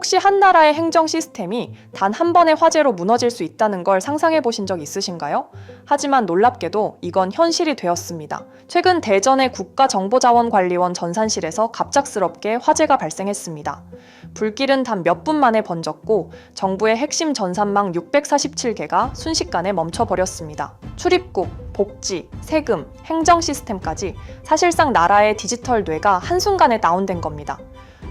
혹시 한 나라의 행정 시스템이 단 한 번의 화재로 무너질 수 있다는 걸 상상해 보신 적 있으신가요? 하지만 놀랍게도 이건 현실이 되었습니다. 최근 대전의 국가정보자원관리원 전산실에서 갑작스럽게 화재가 발생했습니다. 불길은 단 몇 분 만에 번졌고 정부의 핵심 전산망 647개가 순식간에 멈춰버렸습니다. 출입국, 복지, 세금, 행정 시스템까지 사실상 나라의 디지털 뇌가 한순간에 다운된 겁니다.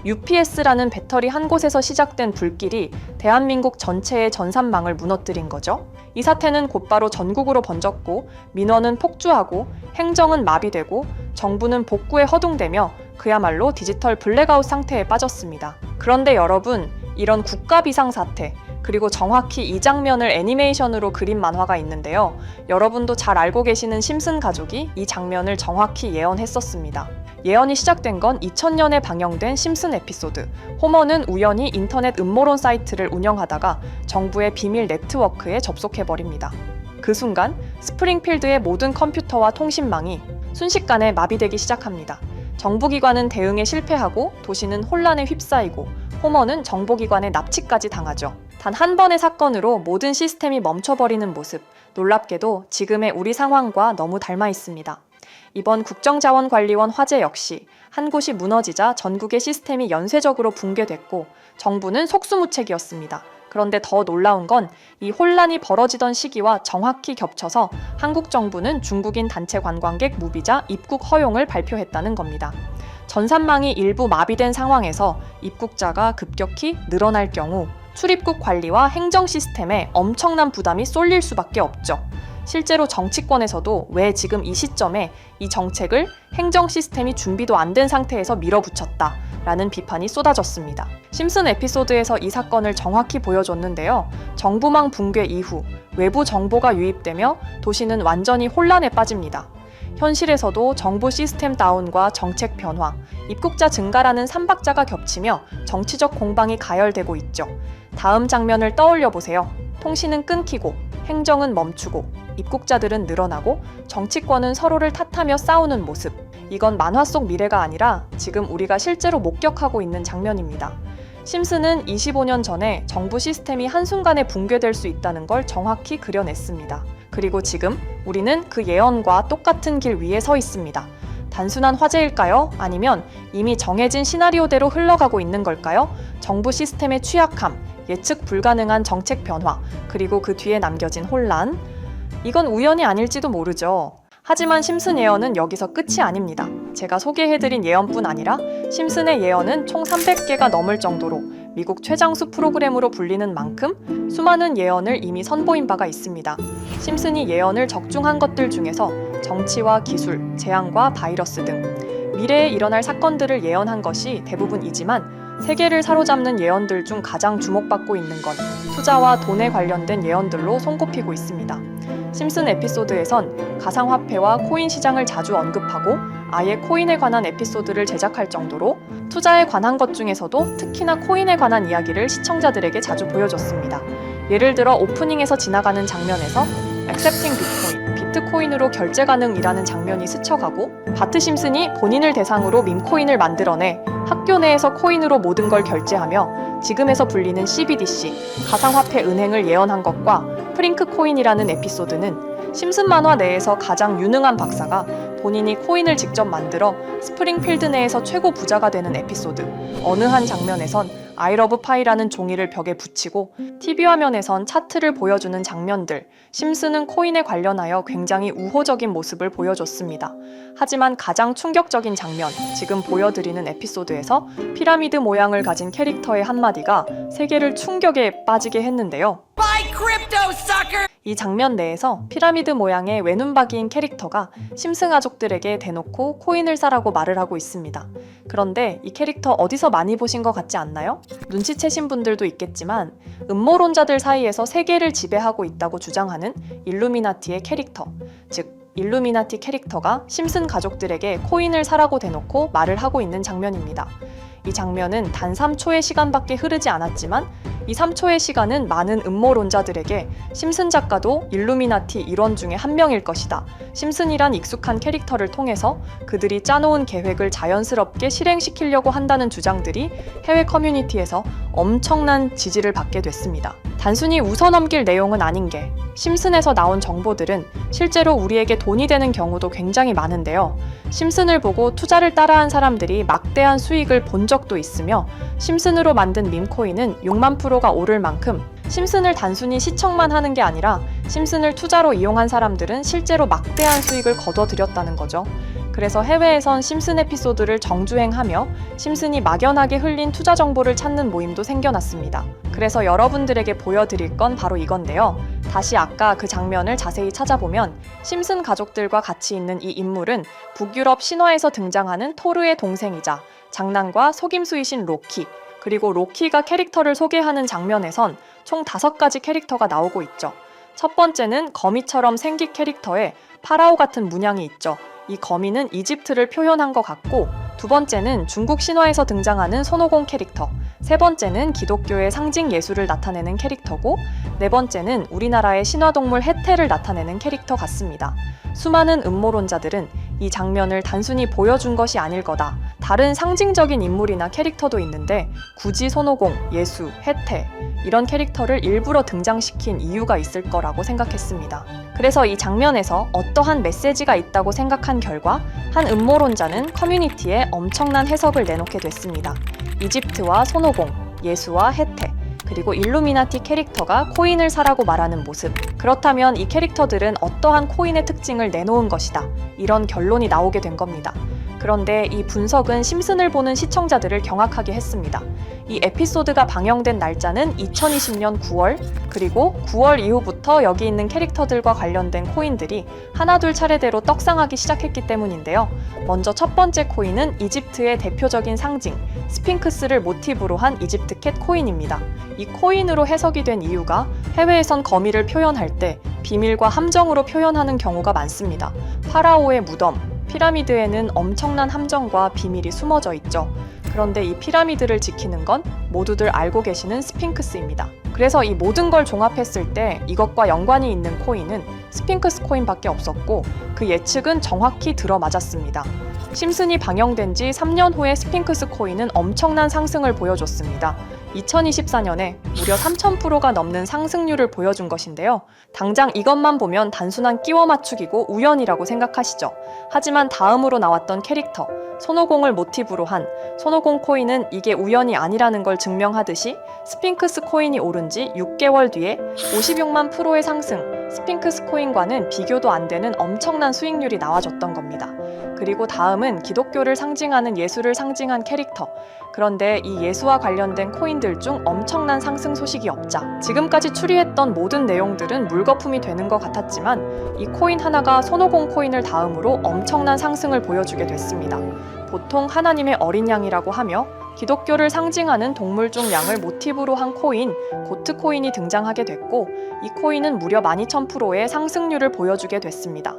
UPS라는 배터리 한 곳에서 시작된 불길이 대한민국 전체의 전산망을 무너뜨린 거죠. 이 사태는 곧바로 전국으로 번졌고 민원은 폭주하고 행정은 마비되고 정부는 복구에 허둥대며 그야말로 디지털 블랙아웃 상태에 빠졌습니다. 그런데 여러분, 이런 국가 비상사태, 그리고 정확히 이 장면을 애니메이션으로 그린 만화가 있는데요. 여러분도 잘 알고 계시는 심슨 가족이 이 장면을 정확히 예언했었습니다. 예언이 시작된 건 2000년에 방영된 심슨 에피소드. 호머는 우연히 인터넷 음모론 사이트를 운영하다가 정부의 비밀 네트워크에 접속해버립니다. 그 순간 스프링필드의 모든 컴퓨터와 통신망이 순식간에 마비되기 시작합니다. 정부기관은 대응에 실패하고 도시는 혼란에 휩싸이고 호머는 정보기관의 납치까지 당하죠. 단 한 번의 사건으로 모든 시스템이 멈춰버리는 모습, 놀랍게도 지금의 우리 상황과 너무 닮아 있습니다. 이번 국정자원관리원 화재 역시 한 곳이 무너지자 전국의 시스템이 연쇄적으로 붕괴됐고 정부는 속수무책이었습니다. 그런데 더 놀라운 건 이 혼란이 벌어지던 시기와 정확히 겹쳐서 한국 정부는 중국인 단체 관광객 무비자 입국 허용을 발표했다는 겁니다. 전산망이 일부 마비된 상황에서 입국자가 급격히 늘어날 경우 출입국 관리와 행정 시스템에 엄청난 부담이 쏠릴 수밖에 없죠. 실제로 정치권에서도 왜 지금 이 시점에 이 정책을 행정 시스템이 준비도 안 된 상태에서 밀어붙였다 라는 비판이 쏟아졌습니다. 심슨 에피소드에서 이 사건을 정확히 보여줬는데요. 정부망 붕괴 이후 외부 정보가 유입되며 도시는 완전히 혼란에 빠집니다. 현실에서도 정보 시스템 다운과 정책 변화, 입국자 증가라는 삼박자가 겹치며 정치적 공방이 가열되고 있죠. 다음 장면을 떠올려 보세요. 통신은 끊기고 행정은 멈추고 입국자들은 늘어나고 정치권은 서로를 탓하며 싸우는 모습. 이건 만화 속 미래가 아니라 지금 우리가 실제로 목격하고 있는 장면입니다. 심슨은 25년 전에 정부 시스템이 한순간에 붕괴될 수 있다는 걸 정확히 그려냈습니다. 그리고 지금 우리는 그 예언과 똑같은 길 위에 서 있습니다. 단순한 화재일까요? 아니면 이미 정해진 시나리오대로 흘러가고 있는 걸까요? 정부 시스템의 취약함, 예측 불가능한 정책 변화, 그리고 그 뒤에 남겨진 혼란. 이건 우연이 아닐지도 모르죠. 하지만 심슨 예언은 여기서 끝이 아닙니다. 제가 소개해드린 예언뿐 아니라 심슨의 예언은 총 300개가 넘을 정도로 미국 최장수 프로그램으로 불리는 만큼 수많은 예언을 이미 선보인 바가 있습니다. 심슨이 예언을 적중한 것들 중에서 정치와 기술, 재앙과 바이러스 등 미래에 일어날 사건들을 예언한 것이 대부분이지만 세계를 사로잡는 예언들 중 가장 주목받고 있는 건 투자와 돈에 관련된 예언들로 손꼽히고 있습니다. 심슨 에피소드에선 가상화폐와 코인 시장을 자주 언급하고 아예 코인에 관한 에피소드를 제작할 정도로 투자에 관한 것 중에서도 특히나 코인에 관한 이야기를 시청자들에게 자주 보여줬습니다. 예를 들어 오프닝에서 지나가는 장면에서 Accepting Bitcoin, 비트코인으로 결제 가능이라는 장면이 스쳐가고 바트 심슨이 본인을 대상으로 밈코인을 만들어내 학교 내에서 코인으로 모든 걸 결제하며 지금에서 불리는 CBDC, 가상화폐 은행을 예언한 것과 프링크 코인이라는 에피소드는 심슨 만화 내에서 가장 유능한 박사가 본인이 코인을 직접 만들어 스프링필드 내에서 최고 부자가 되는 에피소드. 어느 한 장면에선 I love pie라는 종이를 벽에 붙이고 TV 화면에선 차트를 보여주는 장면들. 심슨은 코인에 관련하여 굉장히 우호적인 모습을 보여줬습니다. 하지만 가장 충격적인 장면, 지금 보여드리는 에피소드에서 피라미드 모양을 가진 캐릭터의 한마디가 세계를 충격에 빠지게 했는데요. 이 장면 내에서 피라미드 모양의 외눈박이인 캐릭터가 심슨 가족들에게 대놓고 코인을 사라고 말을 하고 있습니다. 그런데 이 캐릭터 어디서 많이 보신 것 같지 않나요? 눈치채신 분들도 있겠지만 음모론자들 사이에서 세계를 지배하고 있다고 주장하는 일루미나티의 캐릭터, 즉 일루미나티 캐릭터가 심슨 가족들에게 코인을 사라고 대놓고 말을 하고 있는 장면입니다. 이 장면은 단 3초의 시간밖에 흐르지 않았지만 이 3초의 시간은 많은 음모론자들에게 심슨 작가도 일루미나티 일원 중에 한 명일 것이다. 심슨이란 익숙한 캐릭터를 통해서 그들이 짜놓은 계획을 자연스럽게 실행시키려고 한다는 주장들이 해외 커뮤니티에서 엄청난 지지를 받게 됐습니다. 단순히 웃어넘길 내용은 아닌 게 심슨에서 나온 정보들은 실제로 우리에게 돈이 되는 경우도 굉장히 많은데요. 심슨을 보고 투자를 따라한 사람들이 막대한 수익을 본 적도 있으며 심슨으로 만든 밈코인은 6만 프로가 오를 만큼 심슨을 단순히 시청만 하는 게 아니라 심슨을 투자로 이용한 사람들은 실제로 막대한 수익을 거둬들였다는 거죠. 그래서 해외에선 심슨 에피소드를 정주행하며 심슨이 막연하게 흘린 투자 정보를 찾는 모임도 생겨났습니다. 그래서 여러분들에게 보여드릴 건 바로 이건데요. 다시 아까 그 장면을 자세히 찾아보면 심슨 가족들과 같이 있는 이 인물은 북유럽 신화에서 등장하는 토르의 동생이자 장난과 속임수이신 로키, 그리고 로키가 캐릭터를 소개하는 장면에선 총 5가지 캐릭터가 나오고 있죠. 첫 번째는 거미처럼 생긴 캐릭터에 파라오 같은 문양이 있죠. 이 거미는 이집트를 표현한 것 같고, 두 번째는 중국 신화에서 등장하는 손오공 캐릭터, 세 번째는 기독교의 상징 예수를 나타내는 캐릭터고, 네 번째는 우리나라의 신화동물 해태를 나타내는 캐릭터 같습니다. 수많은 음모론자들은 이 장면을 단순히 보여준 것이 아닐 거다. 다른 상징적인 인물이나 캐릭터도 있는데 굳이 손오공, 예수, 해태 이런 캐릭터를 일부러 등장시킨 이유가 있을 거라고 생각했습니다. 그래서 이 장면에서 어떠한 메시지가 있다고 생각한 결과 한 음모론자는 커뮤니티에 엄청난 해석을 내놓게 됐습니다. 이집트와 손오공, 예수와 해태, 그리고 일루미나티 캐릭터가 코인을 사라고 말하는 모습. 그렇다면 이 캐릭터들은 어떠한 코인의 특징을 내놓은 것이다. 이런 결론이 나오게 된 겁니다. 그런데 이 분석은 심슨을 보는 시청자들을 경악하게 했습니다. 이 에피소드가 방영된 날짜는 2020년 9월, 그리고 9월 이후부터 여기 있는 캐릭터들과 관련된 코인들이 하나둘 차례대로 떡상하기 시작했기 때문인데요. 먼저 첫 번째 코인은 이집트의 대표적인 상징, 스핑크스를 모티브로 한 이집트 캣 코인입니다. 이 코인으로 해석이 된 이유가 해외에선 거미를 표현할 때 비밀과 함정으로 표현하는 경우가 많습니다. 파라오의 무덤, 피라미드에는 엄청난 함정과 비밀이 숨어져 있죠. 그런데 이 피라미드를 지키는 건 모두들 알고 계시는 스핑크스입니다. 그래서 이 모든 걸 종합했을 때 이것과 연관이 있는 코인은 스핑크스 코인밖에 없었고 그 예측은 정확히 들어맞았습니다. 심슨이 방영된 지 3년 후에 스핑크스 코인은 엄청난 상승을 보여줬습니다. 2024년에 무려 3000%가 넘는 상승률을 보여준 것인데요. 당장 이것만 보면 단순한 끼워 맞추기고 우연이라고 생각하시죠. 하지만 다음으로 나왔던 캐릭터, 손오공을 모티브로 한 손오공 코인은 이게 우연이 아니라는 걸 증명하듯이 스핑크스 코인이 오른 지 6개월 뒤에 56만 프로의 상승, 스핑크스 코인과는 비교도 안 되는 엄청난 수익률이 나와줬던 겁니다. 그리고 다음은 기독교를 상징하는 예수를 상징한 캐릭터. 그런데 이 예수와 관련된 코인들 중 엄청난 상승 소식이 없자 지금까지 추리했던 모든 내용들은 물거품이 되는 것 같았지만 이 코인 하나가 손오공 코인을 다음으로 엄청난 상승을 보여주게 됐습니다. 보통 하나님의 어린 양이라고 하며 기독교를 상징하는 동물 중 양을 모티브로 한 코인, 고트 코인이 등장하게 됐고 이 코인은 무려 12,000%의 상승률을 보여주게 됐습니다.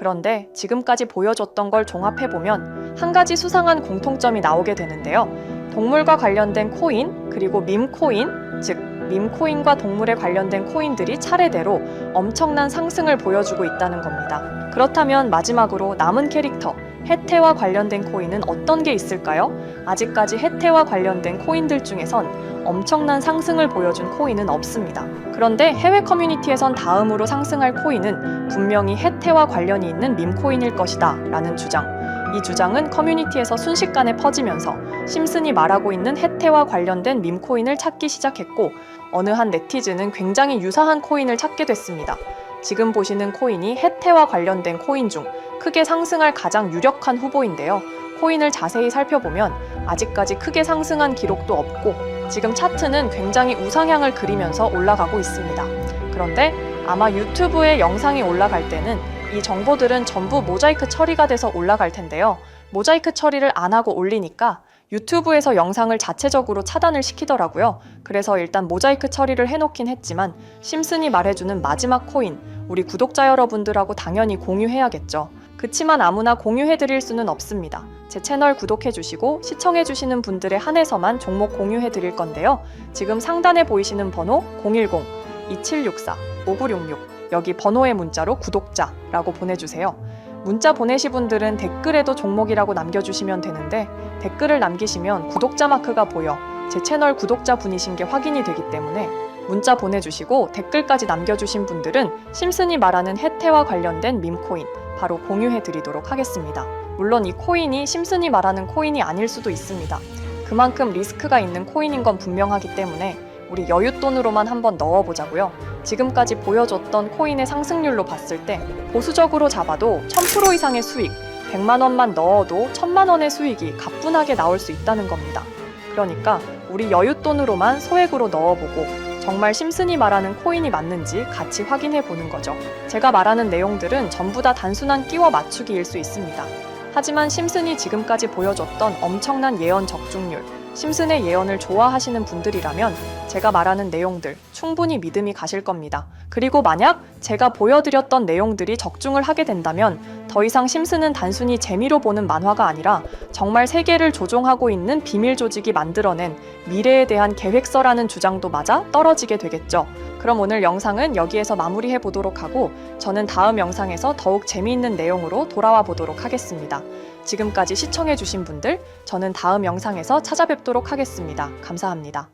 그런데 지금까지 보여줬던 걸 종합해보면 한 가지 수상한 공통점이 나오게 되는데요. 동물과 관련된 코인, 그리고 밈코인, 즉 밈코인과 동물에 관련된 코인들이 차례대로 엄청난 상승을 보여주고 있다는 겁니다. 그렇다면 마지막으로 남은 캐릭터, 해태와 관련된 코인은 어떤 게 있을까요? 아직까지 해태와 관련된 코인들 중에선 엄청난 상승을 보여준 코인은 없습니다. 그런데 해외 커뮤니티에선 다음으로 상승할 코인은 분명히 해태와 관련이 있는 밈코인일 것이다 라는 주장. 이 주장은 커뮤니티에서 순식간에 퍼지면서 심슨이 말하고 있는 해태와 관련된 밈코인을 찾기 시작했고 어느 한 네티즌은 굉장히 유사한 코인을 찾게 됐습니다. 지금 보시는 코인이 해태와 관련된 코인 중 크게 상승할 가장 유력한 후보인데요. 코인을 자세히 살펴보면 아직까지 크게 상승한 기록도 없고 지금 차트는 굉장히 우상향을 그리면서 올라가고 있습니다. 그런데 아마 유튜브에 영상이 올라갈 때는 이 정보들은 전부 모자이크 처리가 돼서 올라갈 텐데요. 모자이크 처리를 안 하고 올리니까 유튜브에서 영상을 자체적으로 차단을 시키더라고요. 그래서 일단 모자이크 처리를 해놓긴 했지만 심슨이 말해주는 마지막 코인, 우리 구독자 여러분들하고 당연히 공유해야겠죠. 그치만 아무나 공유해드릴 수는 없습니다. 제 채널 구독해주시고 시청해주시는 분들에 한해서만 종목 공유해드릴 건데요. 지금 상단에 보이시는 번호 010-2764-5966 여기 번호의 문자로 구독자라고 보내주세요. 문자 보내신 분들은 댓글에도 종목이라고 남겨주시면 되는데 댓글을 남기시면 구독자 마크가 보여 제 채널 구독자 분이신 게 확인이 되기 때문에 문자 보내주시고 댓글까지 남겨주신 분들은 심슨이 말하는 해태와 관련된 밈코인 바로 공유해드리도록 하겠습니다. 물론 이 코인이 심슨이 말하는 코인이 아닐 수도 있습니다. 그만큼 리스크가 있는 코인인 건 분명하기 때문에 우리 여윳돈으로만 한번 넣어보자고요. 지금까지 보여줬던 코인의 상승률로 봤을 때 보수적으로 잡아도 1000% 이상의 수익, 100만 원만 넣어도 1000만 원의 수익이 가뿐하게 나올 수 있다는 겁니다. 그러니까 우리 여윳돈으로만 소액으로 넣어보고 정말 심슨이 말하는 코인이 맞는지 같이 확인해 보는 거죠. 제가 말하는 내용들은 전부 다 단순한 끼워 맞추기일 수 있습니다. 하지만 심슨이 지금까지 보여줬던 엄청난 예언 적중률, 심슨의 예언을 좋아하시는 분들이라면 제가 말하는 내용들 충분히 믿음이 가실 겁니다. 그리고 만약 제가 보여드렸던 내용들이 적중을 하게 된다면 더 이상 심슨은 단순히 재미로 보는 만화가 아니라 정말 세계를 조종하고 있는 비밀 조직이 만들어낸 미래에 대한 계획서라는 주장도 맞아 떨어지게 되겠죠. 그럼 오늘 영상은 여기에서 마무리해 보도록 하고 저는 다음 영상에서 더욱 재미있는 내용으로 돌아와 보도록 하겠습니다. 지금까지 시청해주신 분들, 저는 다음 영상에서 찾아뵙도록 하겠습니다. 감사합니다.